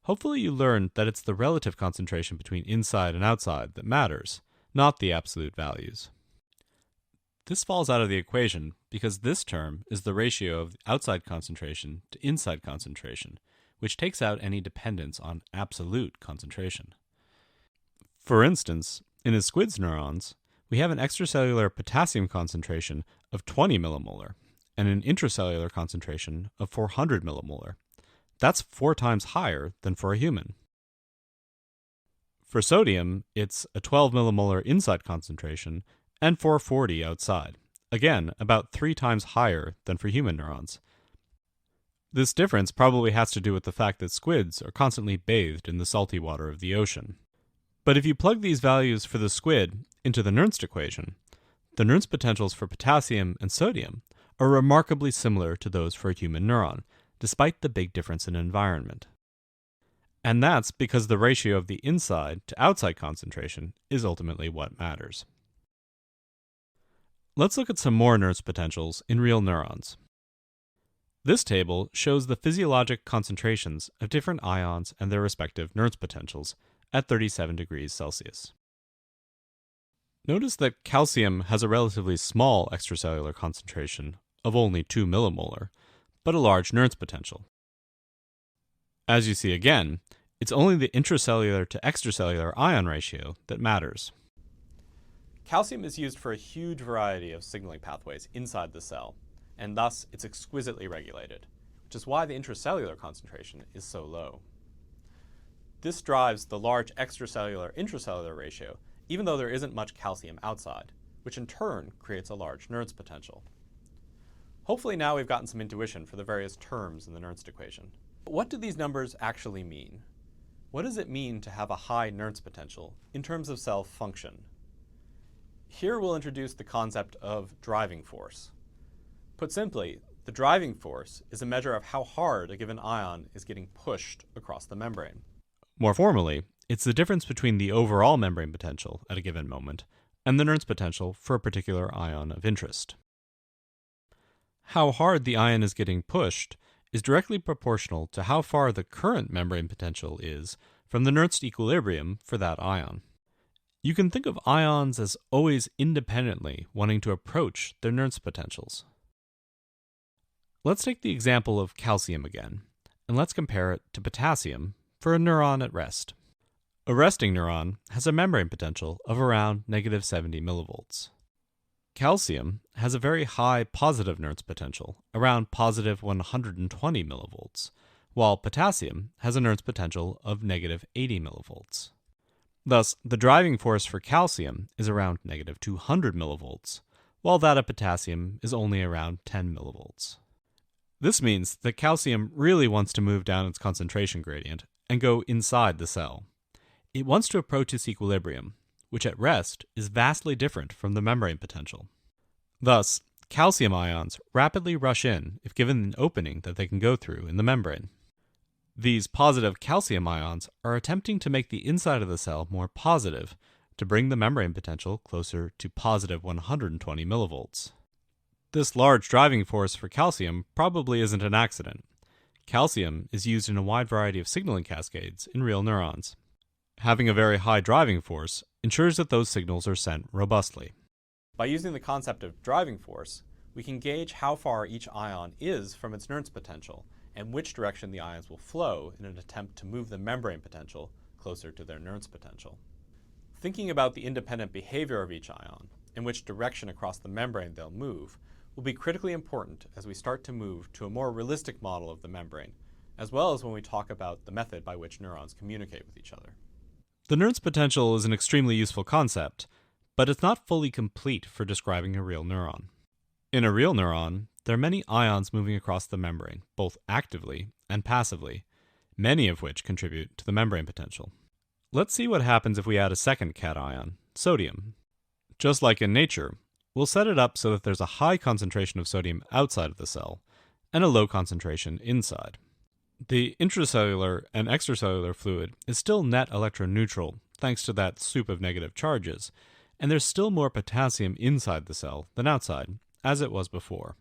Hopefully you learned that it's the relative concentration between inside and outside that matters, not the absolute values. This falls out of the equation because this term is the ratio of outside concentration to inside concentration, which takes out any dependence on absolute concentration. For instance, in a squid's neurons, we have an extracellular potassium concentration of 20 millimolar and an intracellular concentration of 400 millimolar. That's 4 times higher than for a human. For sodium, it's a 12 millimolar inside concentration and 440 outside. Again, about 3 times higher than for human neurons. This difference probably has to do with the fact that squids are constantly bathed in the salty water of the ocean. But if you plug these values for the squid into the Nernst equation, the Nernst potentials for potassium and sodium are remarkably similar to those for a human neuron, despite the big difference in environment. And that's because the ratio of the inside to outside concentration is ultimately what matters. Let's look at some more Nernst potentials in real neurons. This table shows the physiologic concentrations of different ions and their respective Nernst potentials at 37 degrees Celsius. Notice that calcium has a relatively small extracellular concentration of only 2 millimolar, but a large Nernst potential. As you see again, it's only the intracellular to extracellular ion ratio that matters. Calcium is used for a huge variety of signaling pathways inside the cell, and thus it's exquisitely regulated, which is why the intracellular concentration is so low. This drives the large extracellular-intracellular ratio, even though there isn't much calcium outside, which in turn creates a large Nernst potential. Hopefully now we've gotten some intuition for the various terms in the Nernst equation. But what do these numbers actually mean? What does it mean to have a high Nernst potential in terms of cell function? Here we'll introduce the concept of driving force. Put simply, the driving force is a measure of how hard a given ion is getting pushed across the membrane. More formally, it's the difference between the overall membrane potential at a given moment and the Nernst potential for a particular ion of interest. How hard the ion is getting pushed is directly proportional to how far the current membrane potential is from the Nernst equilibrium for that ion. You can think of ions as always independently wanting to approach their Nernst potentials. Let's take the example of calcium again, and let's compare it to potassium for a neuron at rest. A resting neuron has a membrane potential of around -70 millivolts. Calcium has a very high positive Nernst potential, around +120 millivolts, while potassium has a Nernst potential of -80 millivolts. Thus, the driving force for calcium is around -200 millivolts, while that of potassium is only around 10 millivolts. This means that calcium really wants to move down its concentration gradient and go inside the cell. It wants to approach its equilibrium, which at rest is vastly different from the membrane potential. Thus, calcium ions rapidly rush in if given an opening that they can go through in the membrane. These positive calcium ions are attempting to make the inside of the cell more positive to bring the membrane potential closer to +120 millivolts. This large driving force for calcium probably isn't an accident. Calcium is used in a wide variety of signaling cascades in real neurons. Having a very high driving force ensures that those signals are sent robustly. By using the concept of driving force, we can gauge how far each ion is from its Nernst potential and which direction the ions will flow in an attempt to move the membrane potential closer to their Nernst potential. Thinking about the independent behavior of each ion and which direction across the membrane they'll move will be critically important as we start to move to a more realistic model of the membrane, as well as when we talk about the method by which neurons communicate with each other. The Nernst potential is an extremely useful concept, but it's not fully complete for describing a real neuron. In a real neuron, there are many ions moving across the membrane, both actively and passively, many of which contribute to the membrane potential. Let's see what happens if we add a second cation, sodium. Just like in nature, we'll set it up so that there's a high concentration of sodium outside of the cell and a low concentration inside. The intracellular and extracellular fluid is still net electroneutral thanks to that soup of negative charges, and there's still more potassium inside the cell than outside, as it was before.